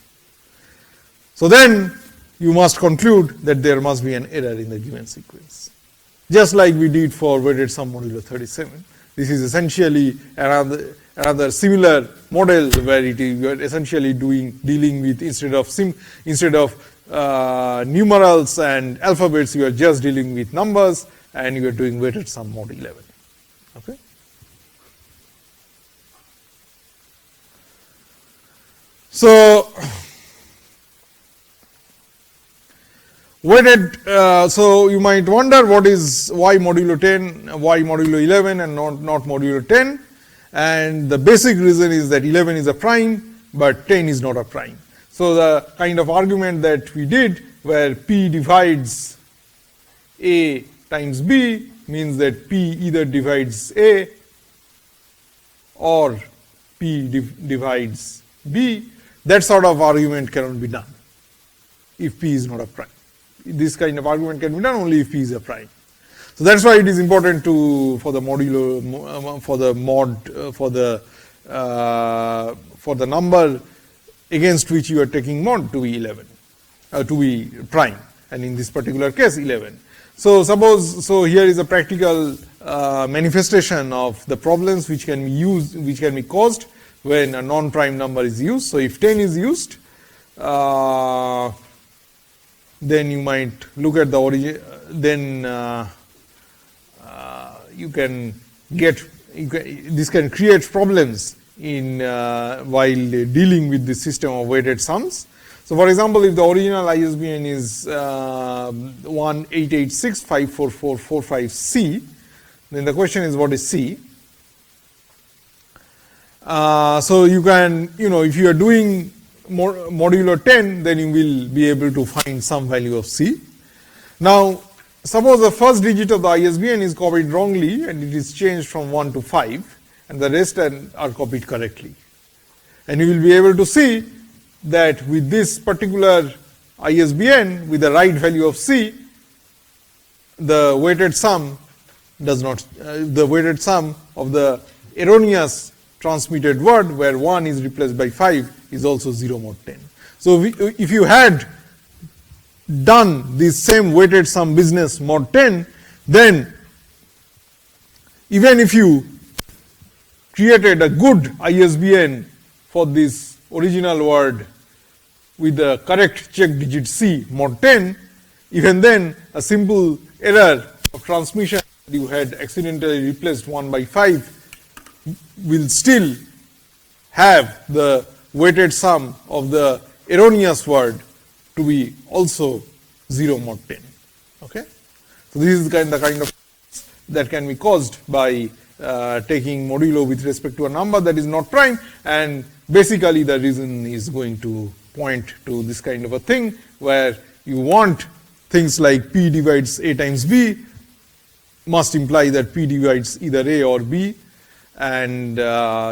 So then you must conclude that there must be an error in the given sequence. Just like we did for weighted sum modulo 37. This is essentially another similar model where you are essentially dealing with instead of numerals and alphabets, you are just dealing with numbers, and you are doing weighted sum mod 11. Okay. So weighted, so you might wonder why modulo 10, why modulo 11 and not modulo 10, and the basic reason is that 11 is a prime, but 10 is not a prime. So the kind of argument that we did where P divides A times B means that P either divides A or P divides B, that sort of argument cannot be done if P is not a prime. This kind of argument can be done only if P is a prime. So that's why it is important for the number against which you are taking mod to be 11, to be prime, and in this particular case 11. So here is a practical manifestation of the problems which can be caused when a non-prime number is used. So if 10 is used, then you might look at the origin, then this can create problems in while dealing with the system of weighted sums. So for example, if the original ISBN is 1-886-54445C, then the question is what is C? So you can, if you are doing modulo 10, then you will be able to find some value of C. Now, suppose the first digit of the ISBN is copied wrongly and it is changed from 1 to 5, and the rest are copied correctly. And you will be able to see that with this particular ISBN, with the right value of C, the weighted sum does not, the weighted sum of the erroneous transmitted word where 1 is replaced by 5 is also 0 mod 10. So if you had done this same weighted sum business mod 10, then even if you created a good ISBN for this original word with the correct check digit C mod 10, even then a simple error of transmission, you had accidentally replaced 1 by 5, will still have the weighted sum of the erroneous word to be also 0 mod 10. Okay? So this is the kind of that can be caused by taking modulo with respect to a number that is not prime, and basically the reason is going to point to this kind of a thing where you want things like P divides A times B must imply that P divides either A or B, and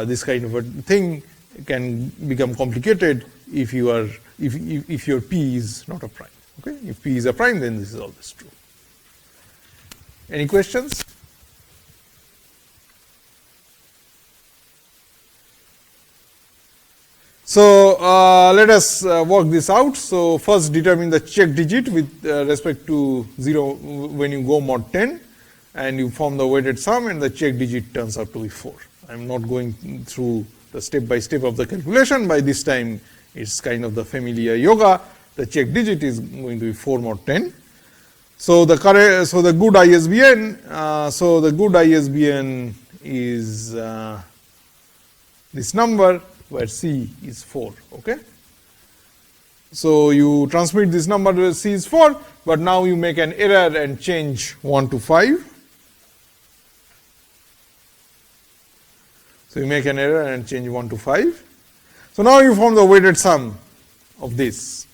this kind of a thing can become complicated if your P is not a prime. Okay? If P is a prime, then this is always true. Any questions? So let us work this out. So first determine the check digit with respect to 0 when you go mod 10, and you form the weighted sum, and the check digit turns out to be 4. I am not going through the step by step of the calculation. By this time it's kind of the familiar yoga. The check digit is going to be 4 mod 10. So the good ISBN is this number where C is 4. Okay. So you transmit this number where C is 4, but now you make an error and change 1 to 5. So you make an error and change 1 to 5. So now you form the weighted sum of this.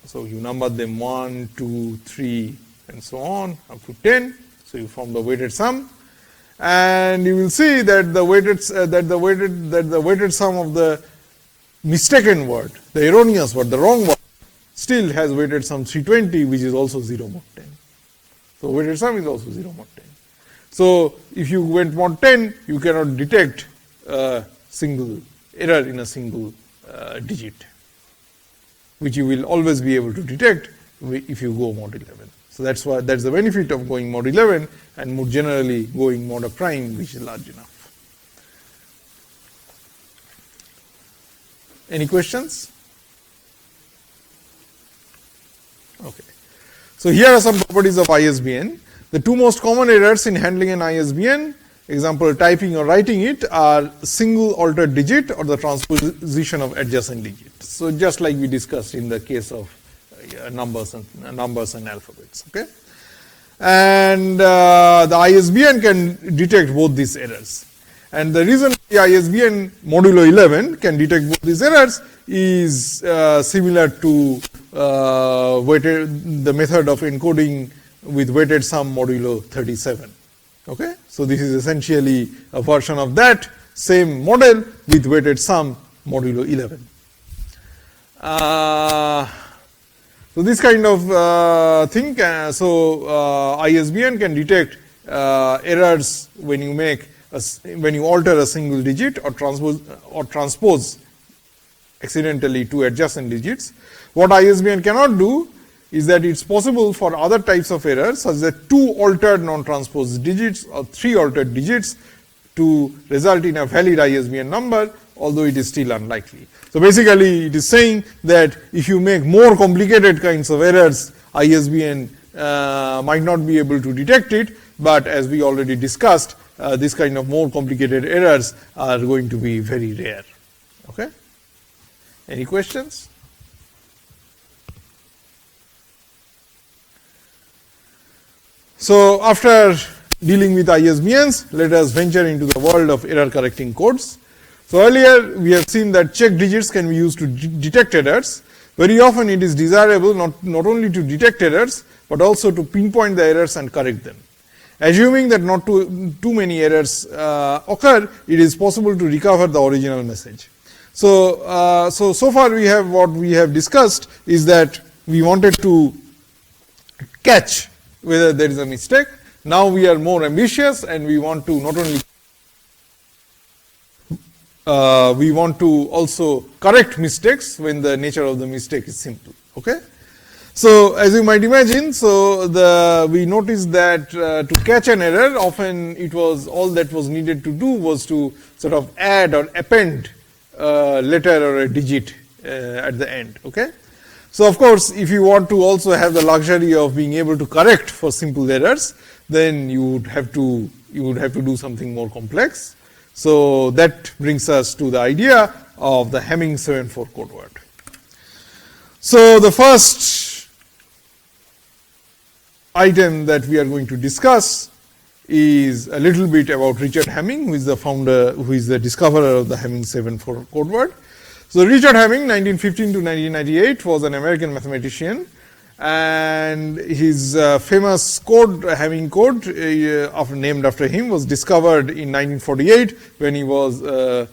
So you number them 1, 2, 3, and so on up to 10. So you form the weighted sum, and you will see that the weighted sum of the mistaken word, the erroneous word, the wrong word, still has weighted sum 320, which is also 0 mod 10. So weighted sum is also 0 mod 10. So if you went mod 10, you cannot detect a single error in a single digit. which you will always be able to detect if you go mod 11. So that's the benefit of going mod 11 and more generally going mod of prime, which is large enough. Any questions? Okay. So here are some properties of ISBN. The two most common errors in handling an ISBN, example typing or writing it, are single altered digit or the transposition of adjacent digits. So just like we discussed in the case of numbers and alphabets. Okay, and the ISBN can detect both these errors. And the reason the ISBN modulo 11 can detect both these errors is similar to the method of encoding with weighted sum modulo 37. Okay, so this is essentially a version of that same model with weighted sum modulo 11. So this kind of thing, ISBN can detect errors when you alter a single digit or transpose accidentally two adjacent digits. What ISBN cannot do is that it's possible for other types of errors, such as two altered non-transposed digits or three altered digits, to result in a valid ISBN number, although it is still unlikely. So basically, it is saying that if you make more complicated kinds of errors, ISBN might not be able to detect it, but as we already discussed, this kind of more complicated errors are going to be very rare. Okay? Any questions? So after dealing with ISBNs, let us venture into the world of error correcting codes. So earlier we have seen that check digits can be used to detect errors. Very often it is desirable not only to detect errors, but also to pinpoint the errors and correct them. Assuming that not too many errors occur, it is possible to recover the original message. So far what we have discussed is that we wanted to catch whether there is a mistake. Now we are more ambitious and we want to not only we want to also correct mistakes when the nature of the mistake is simple. Okay. So as you might imagine, we noticed that to catch an error, often it was all that was needed to do was to sort of add or append a letter or a digit at the end. Okay. So of course, if you want to also have the luxury of being able to correct for simple errors, then you would have to do something more complex. So that brings us to the idea of the Hamming 7-4 code word. So the first item that we are going to discuss is a little bit about Richard Hamming, who is the discoverer of the Hamming 7-4 code word. So Richard Hamming, 1915 to 1998, was an American mathematician, and his famous code, Hamming code, named after him, was discovered in 1948 when he was a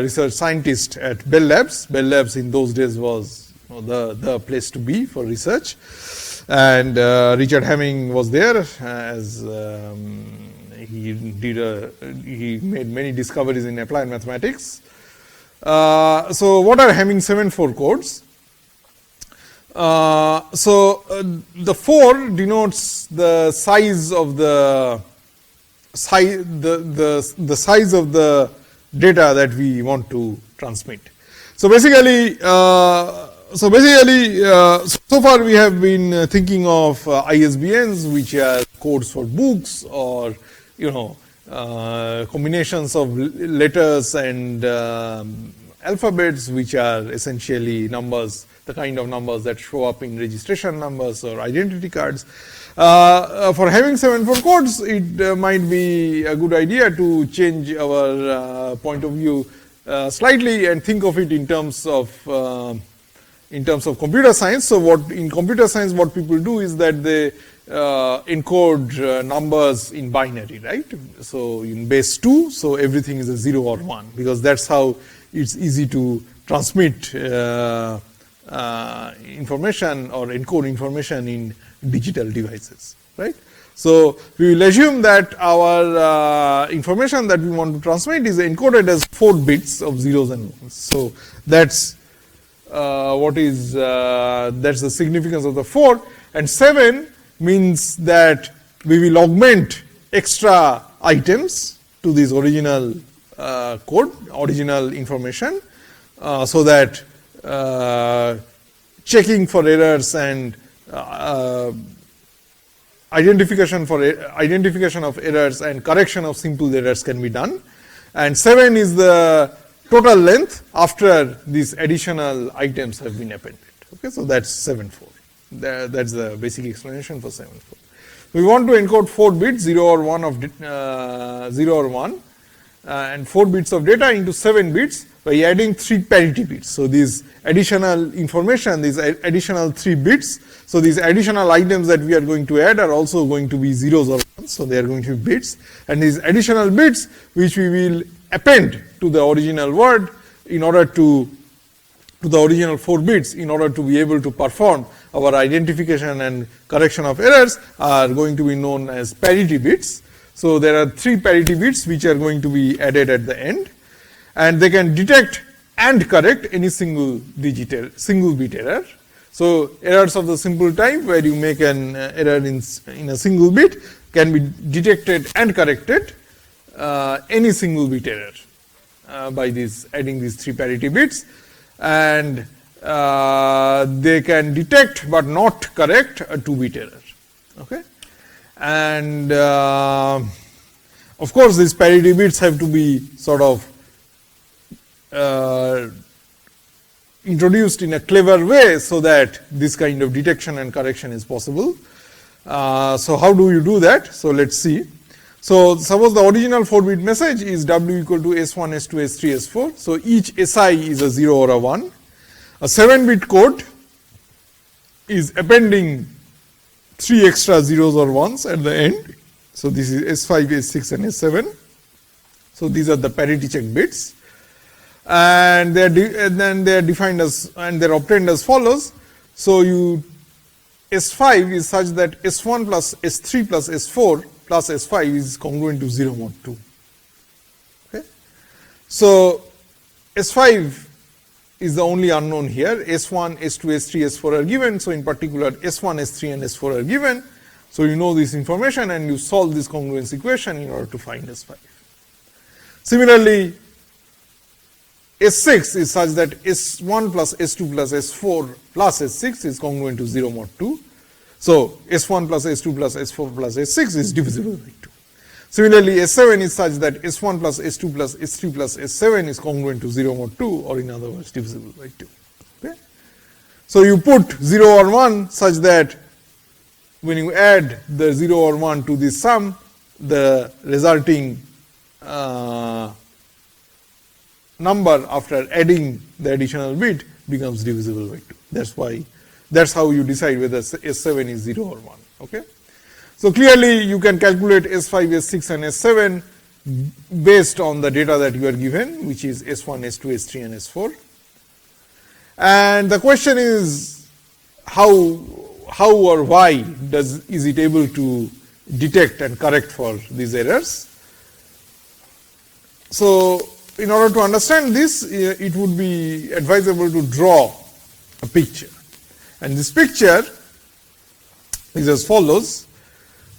research scientist at Bell Labs. Bell Labs in those days was the place to be for research, and Richard Hamming was there as he made many discoveries in applied mathematics. So what are Hamming 7-4 codes? The 4 denotes the size of the size of the data that we want to transmit. So basically, so far we have been thinking of ISBNs, which are codes for books, or combinations of letters and alphabets, which are essentially numbers, the kind of numbers that show up in registration numbers or identity cards. For Hamming 7-4 codes, it might be a good idea to change our point of view slightly and think of it in terms of computer science. So in computer science, what people do is that they encode numbers in binary, right? So in base 2, so everything is a 0 or 1, because that's how it's easy to transmit information or encode information in digital devices, right? So we will assume that our information that we want to transmit is encoded as 4 bits of zeros and ones. So that's that's the significance of the 4, and 7 means that we will augment extra items to this original code, original information, so that checking for errors and identification of errors and correction of simple errors can be done. And 7 is the total length after these additional items have been appended. Okay, so that's 7.4. That's the basic explanation for 7.4. We want to encode 4 bits, 0 or 1 of 0 or 1, and 4 bits of data into 7 bits by adding 3 parity bits. So these additional information, these additional 3 bits, so these additional items that we are going to add are also going to be zeros or ones, so they are going to be bits, and these additional bits which we will append to the original word in order to the original 4 bits in order to be able to perform our identification and correction of errors are going to be known as parity bits. So there are 3 parity bits which are going to be added at the end, and they can detect and correct any single bit error. So errors of the simple type where you make an error in a single bit can be detected and corrected any single bit error by adding these 3 parity bits, and they can detect but not correct a 2-bit error. Okay, and of course these parity bits have to be sort of introduced in a clever way so that this kind of detection and correction is possible. So how do you do that? So let's see. So suppose the original 4-bit message is W equal to S1, S2, S3, S4. So each SI is a 0 or a 1. A 7-bit code is appending 3 extra zeros or ones at the end. So this is S5, S6 and S7. So these are the parity check bits. And then they are defined as, and they are obtained as follows. So S5 is such that S1 plus S3 plus S4 plus S5 is congruent to 0 mod 2. Okay. So S5 is the only unknown here. S1, S2, S3, S4 are given. So in particular S1, S3 and S4 are given. So you know this information and you solve this congruence equation in order to find S5. Similarly, S6 is such that S1 plus S2 plus S4 plus S6 is congruent to 0 mod 2. So S1 plus S2 plus S4 plus S6 is divisible by 2. Similarly, S7 is such that S1 plus S2 plus S3 plus S7 is congruent to 0 mod 2, or in other words divisible by 2. Okay? So you put 0 or 1 such that when you add the 0 or 1 to this sum, the resulting number after adding the additional bit becomes divisible by 2. That's how you decide whether S7 is 0 or 1. Okay? So clearly you can calculate S5, S6 and S7 based on the data that you are given, which is S1, S2, S3 and S4. And the question is how or why is it able to detect and correct for these errors. So in order to understand this, it would be advisable to draw a picture. And this picture is as follows.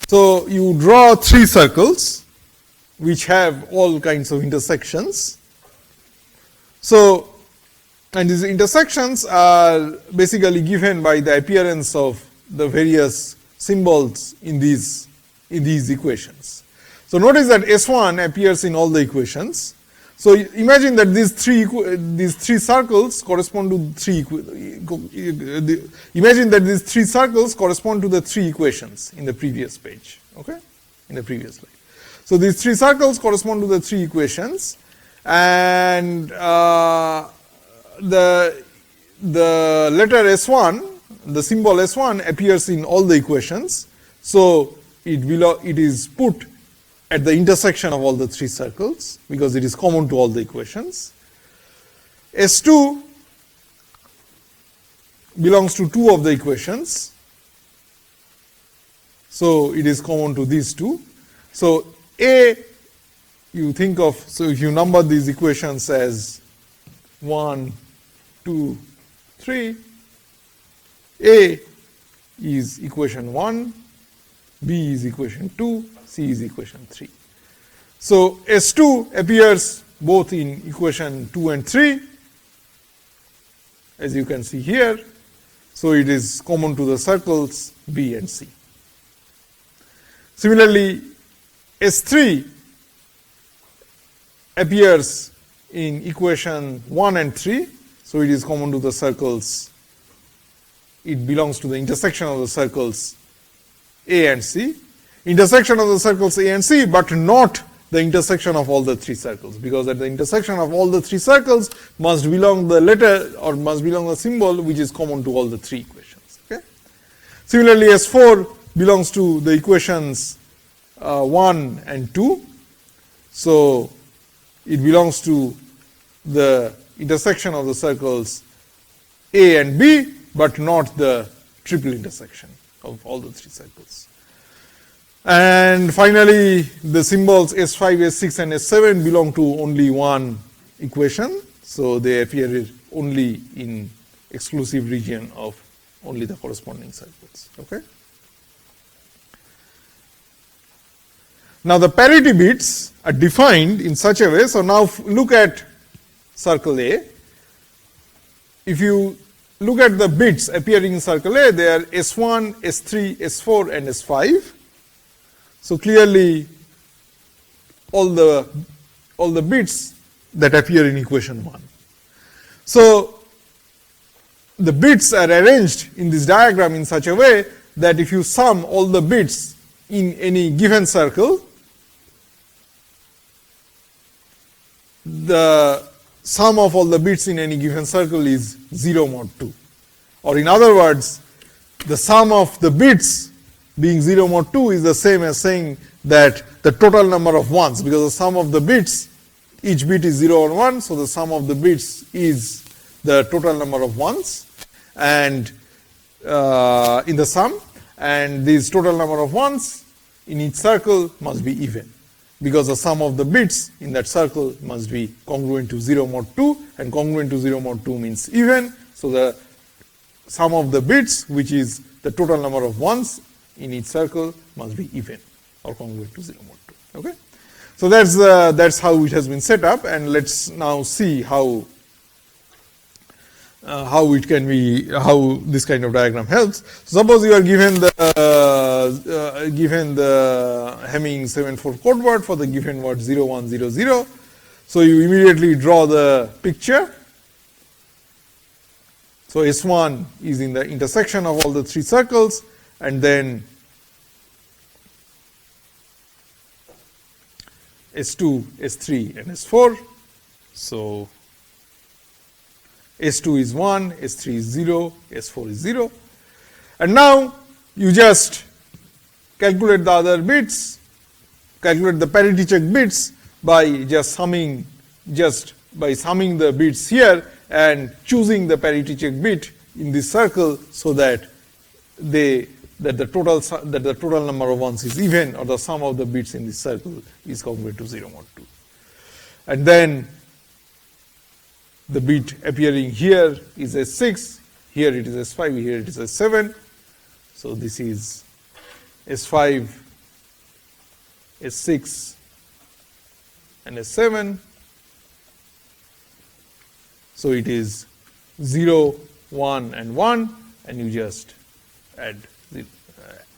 So you draw 3 circles which have all kinds of intersections. So, and these intersections are basically given by the appearance of the various symbols in these equations. So notice that S1 appears in all the equations. So imagine that these three circles correspond to 3 imagine that these 3 circles correspond to the 3 equations in the previous page, okay, in the previous slide. So these 3 circles correspond to the 3 equations, and the letter S1, the symbol S1 appears in all the equations. So it is put at the intersection of all the 3 circles because it is common to all the equations. S2 belongs to 2 of the equations. So it is common to these 2. So A, you think of, so if you number these equations as 1, 2, 3, A is equation 1, B is equation 2, C is equation 3. So S2 appears both in equation 2 and 3, as you can see here. So it is common to the circles B and C. Similarly, S3 appears in equation 1 and 3. So it is common to the circles. It belongs to the intersection of the circles A and C. Intersection of the circles A and C, but not the intersection of all the three circles, because at the intersection of all the three circles must belong the letter or must belong the symbol which is common to all the three equations. Okay. Similarly, S4 belongs to the equations 1 and 2. So it belongs to the intersection of the circles A and B, but not the triple intersection of all the three circles. And finally, the symbols S5, S6 and S7 belong to only one equation. So they appear only in exclusive region of only the corresponding circles. Okay. Now the parity bits are defined in such a way. So now look at circle A. If you look at the bits appearing in circle A, they are S1, S3, S4 and S5. So clearly all the bits that appear in equation 1. So the bits are arranged in this diagram in such a way that if you sum all the bits in any given circle, the sum of all the bits in any given circle is 0 mod 2. Or in other words, the sum of the bits being 0 mod 2 is the same as saying that the total number of ones, because the sum of the bits, each bit is 0 or 1, so the sum of the bits is the total number of ones and in the sum, and this total number of ones in each circle must be even, because the sum of the bits in that circle must be congruent to 0 mod 2, and congruent to 0 mod 2 means even. So the sum of the bits, which is the total number of ones in each circle, must be even or congruent to 0 mod 2. Okay. So that's how it has been set up, and let's now see how it can be, how this kind of diagram helps. So suppose you are given the Hamming 7-4 code word for the given word 0100. So you immediately draw the picture. So S1 is in the intersection of all the three circles, and then S2, S3 and S4. So S2 is 1, S3 is 0, S4 is 0. And now you just calculate the other bits, calculate the parity check bits by just summing the bits here and choosing the parity check bit in this circle, so that the total number of ones is even, or the sum of the bits in this circle is congruent to 0 mod 2. And then the bit appearing here is S6, here it is S5, here it is S7. So this is S5, S6 and S7. So it is 0, 1 and 1, and you just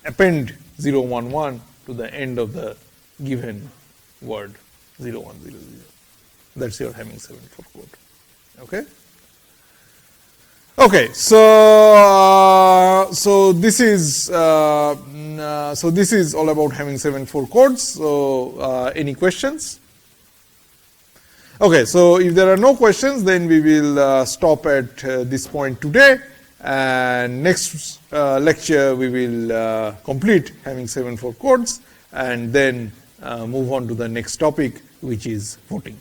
append 0, 1, 1 to the end of the given word 0, 1, 0, 0. That's your Hamming 7-4 code. Okay. Okay. So this is all about Hamming 7-4 codes. So any questions? Okay. So if there are no questions, then we will stop at this point today. And next lecture we will complete Hamming 7-4 codes and then move on to the next topic, which is voting.